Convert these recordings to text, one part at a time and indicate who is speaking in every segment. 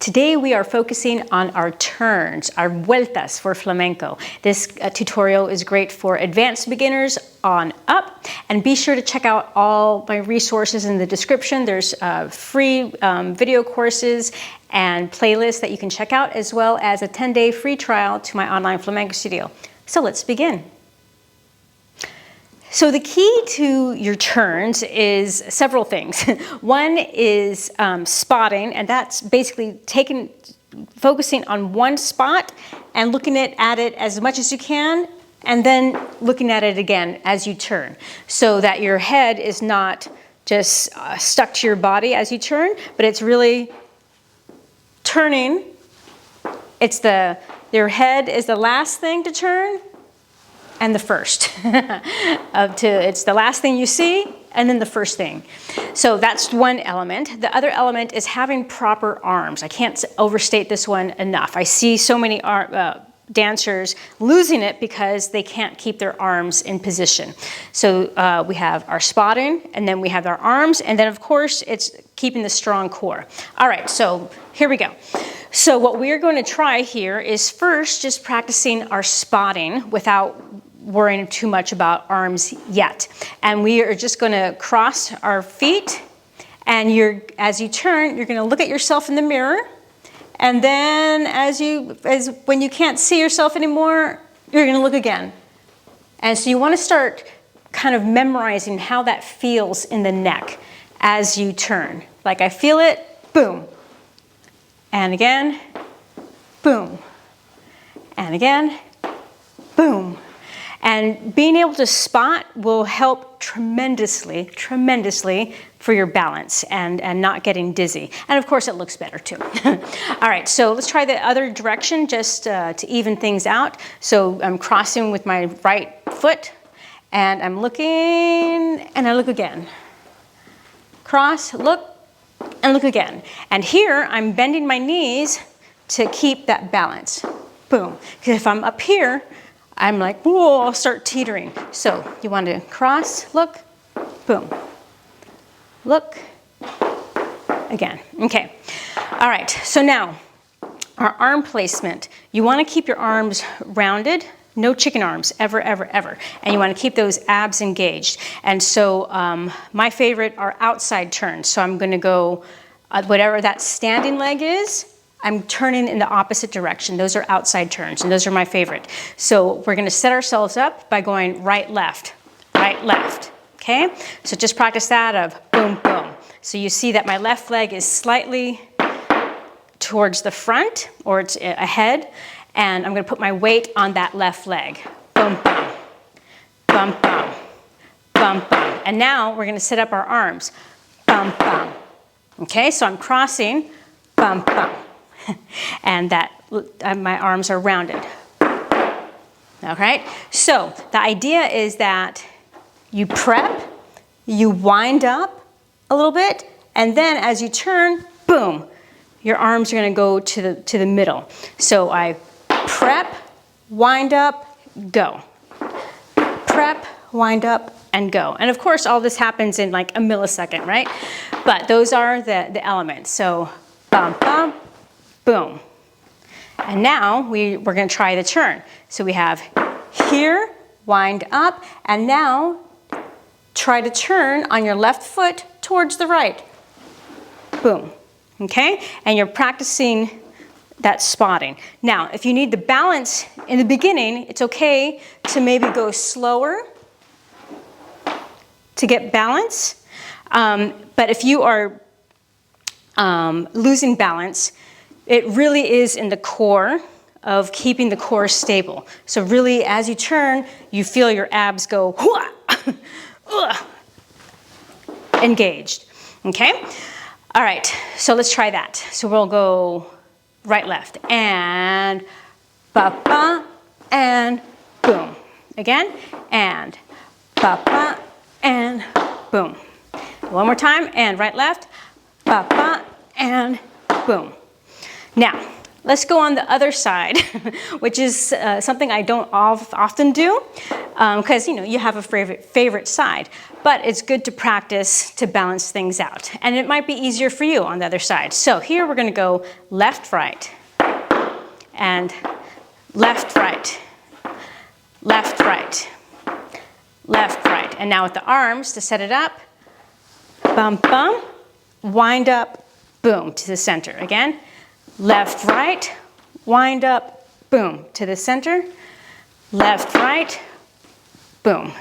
Speaker 1: Today we are focusing on our turns, our vueltas for flamenco. This tutorial is great for advanced beginners on up, and be sure to check out all my resources in the description. There's free video courses and playlists that you can check out, as well as a 10-day free trial to my Online Flamenco Studio. So let's begin. So the key to your turns is several things. One is spotting, and that's basically focusing on one spot and looking at it as much as you can, and then looking at it again as you turn, so that your head is not just stuck to your body as you turn, but it's really turning. Your head is the last thing to turn, and the first. It's the last thing you see, and then the first thing. So that's one element. The other element is having proper arms. I can't overstate this one enough. I see so many dancers losing it because they can't keep their arms in position. So we have our spotting, and then we have our arms, and then of course it's keeping the strong core. All right, so here we go. So what we're going to try here is first just practicing our spotting without worrying too much about arms yet. And we are just going to cross our feet, and as you turn, you're going to look at yourself in the mirror, and then when you can't see yourself anymore, you're going to look again. And so you want to start kind of memorizing how that feels in the neck as you turn. Like, I feel it, boom. And again, boom. And again, boom. And being able to spot will help tremendously for your balance and not getting dizzy. And of course, it looks better too. All right, so let's try the other direction just to even things out. So I'm crossing with my right foot, and I'm looking, and I look again. Cross, look, and look again. And here, I'm bending my knees to keep that balance. Boom. Because if I'm up here, I'm like, whoa, I'll start teetering. So you want to cross, look, boom. Look, again. Okay. All right, so now, our arm placement. You want to keep your arms rounded. No chicken arms, ever, ever, ever. And you want to keep those abs engaged. And so my favorite are outside turns. So I'm going to go, whatever that standing leg is, I'm turning in the opposite direction. Those are outside turns, and those are my favorite. So we're going to set ourselves up by going right, left, okay? So just practice that of boom, boom. So you see that my left leg is slightly towards the front, or it's ahead, and I'm going to put my weight on that left leg. Boom, boom, bum, bum, bum, bum. And now we're going to set up our arms. Bum, bum. Okay, so I'm crossing, bum, bum. And my arms are rounded. All right, so the idea is that you prep, you wind up a little bit, and then as you turn, boom, your arms are going to go to the middle. So I prep, wind up, go. Prep, wind up, and go. And of course, all this happens in like a millisecond, right? But those are the elements. So bum, bum, boom. And now we're going to try the turn. So we have here, wind up, and now try to turn on your left foot towards the right. Boom. Okay? And you're practicing that spotting. Now, if you need the balance in the beginning, it's okay to maybe go slower to get balance. But if you are losing balance, it really is in the core of keeping the core stable. So really, as you turn, you feel your abs go engaged. Okay? All right, so let's try that. So we'll go right, left, and ba-ba, and boom. Again, and ba-ba, and boom. One more time, and right, left, ba-ba, and boom. Now, let's go on the other side, which is something I don't often do, because you have a favorite side. But it's good to practice to balance things out. And it might be easier for you on the other side. So here we're going to go left, right, and left, right, left, right, left, right. And now with the arms to set it up, bum, bum, wind up, boom, to the center. Again, left, right, wind up, boom, to the center. Left, right, boom.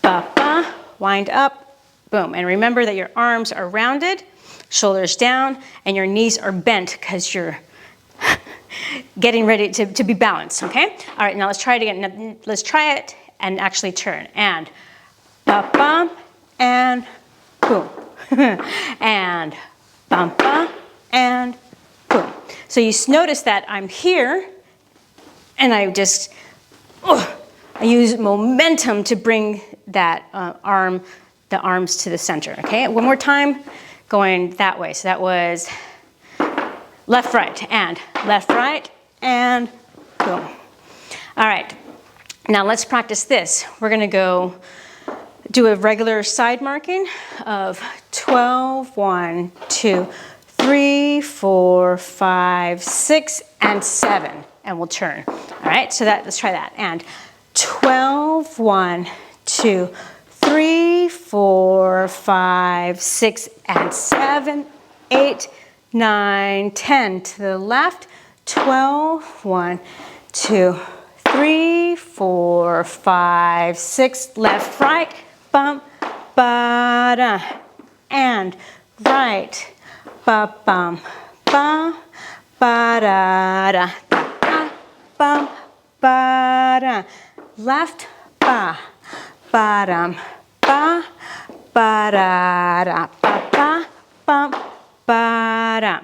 Speaker 1: Ba, ba, wind up, boom. And remember that your arms are rounded, shoulders down, and your knees are bent because you're getting ready to be balanced, okay? All right, now let's try it again. Now, let's try it and actually turn. And ba, ba, and boom. And bum, ba, and boom. So you notice that I'm here, and I just, I use momentum to bring that the arms to the center, okay? One more time, going that way. So that was left, right, and boom. All right, now let's practice this. We're gonna go do a regular side marking of 12, 1, 2, 3, 4, 5, 6, and 7, and we'll turn. All right, so let's try that. And 12, 1, 2, 3, 4, 5, 6, and 7, 8, 9, 10. To the left, 12, 1, 2, 3, 4, 5, 6. Left, right, bum, ba-da. And right, ba-bum, ba, ba-da-da, ba, bum, ba-da. Left, ba, ba-dum, ba, ba-da-da, ba, ba, bum, ba-da.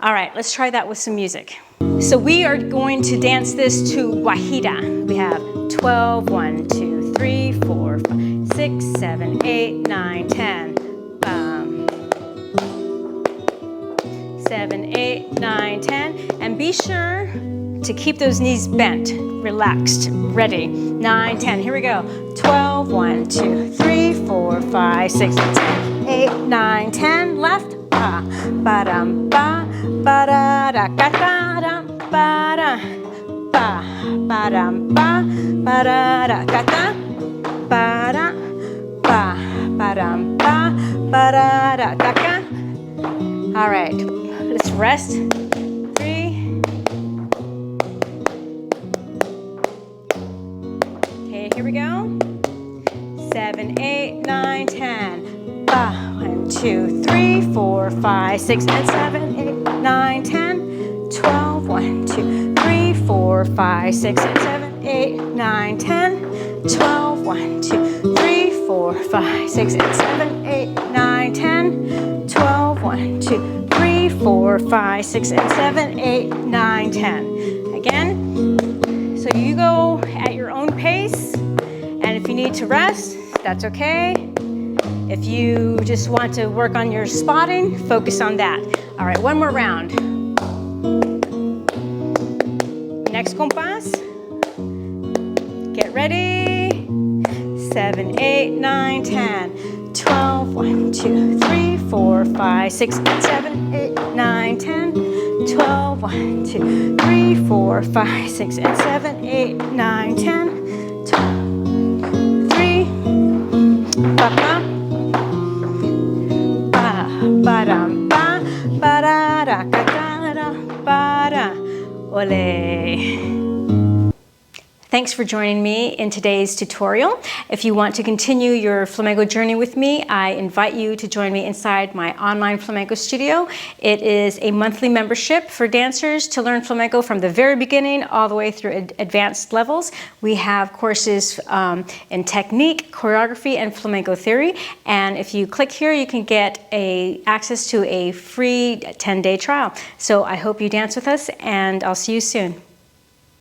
Speaker 1: All right, let's try that with some music. So we are going to dance this to Guajira. We have 12, 1, 2, 3, 4, 5, 6, 7, 8, 9, 10. 7, 8, 9, 10. And be sure to keep those knees bent, relaxed, ready. 9, 10, here we go. 12, 1, 2, 3, 4, 5, 6, 7, 8, 9, 10. Left, ba, ba-dum, ba, ba-da-da, ga-da-dum, ba-da, ba, ba-dum, ba, ba-da-da, ga-da, ba-da, ba, ba-dum, ba, ba-da-da, ga-ga. All right, let's rest. 3. Okay, here we go. 7, 8, 9, 10. 1, 2, 3, 4, 5, 6, and 7, 8, 9, 10. 12, 1, 2, 3, 4, 5, 6, and 7, 8, 9, 10. 12, 1, 2, 3, 4, 5, 6, and 7, 8, 9, 10. 12, 1, 2, 3, 4, 5, 6, and 7, 8, 9, 10. Again, so you go at your own pace, and if you need to rest, that's okay. If you just want to work on your spotting, focus on that. All right, one more round. Next compás. Get ready. 7, 8, 9, 10. 12, 1, 2, 3, 4, 5, 6, and 7, 8, 9, 10. 12, 1, 2, 3, 4, 5, 6, and 7, 8, 9, 10. 3, ba-ba, ba-dum, ba, ba-da-da, ga-da-da, ba-da, ole. Thanks for joining me in today's tutorial. If you want to continue your flamenco journey with me, I invite you to join me inside my Online Flamenco Studio. It is a monthly membership for dancers to learn flamenco from the very beginning all the way through advanced levels. We have courses in technique, choreography, and flamenco theory. And if you click here, you can get access to a free 10-day trial. So I hope you dance with us, and I'll see you soon.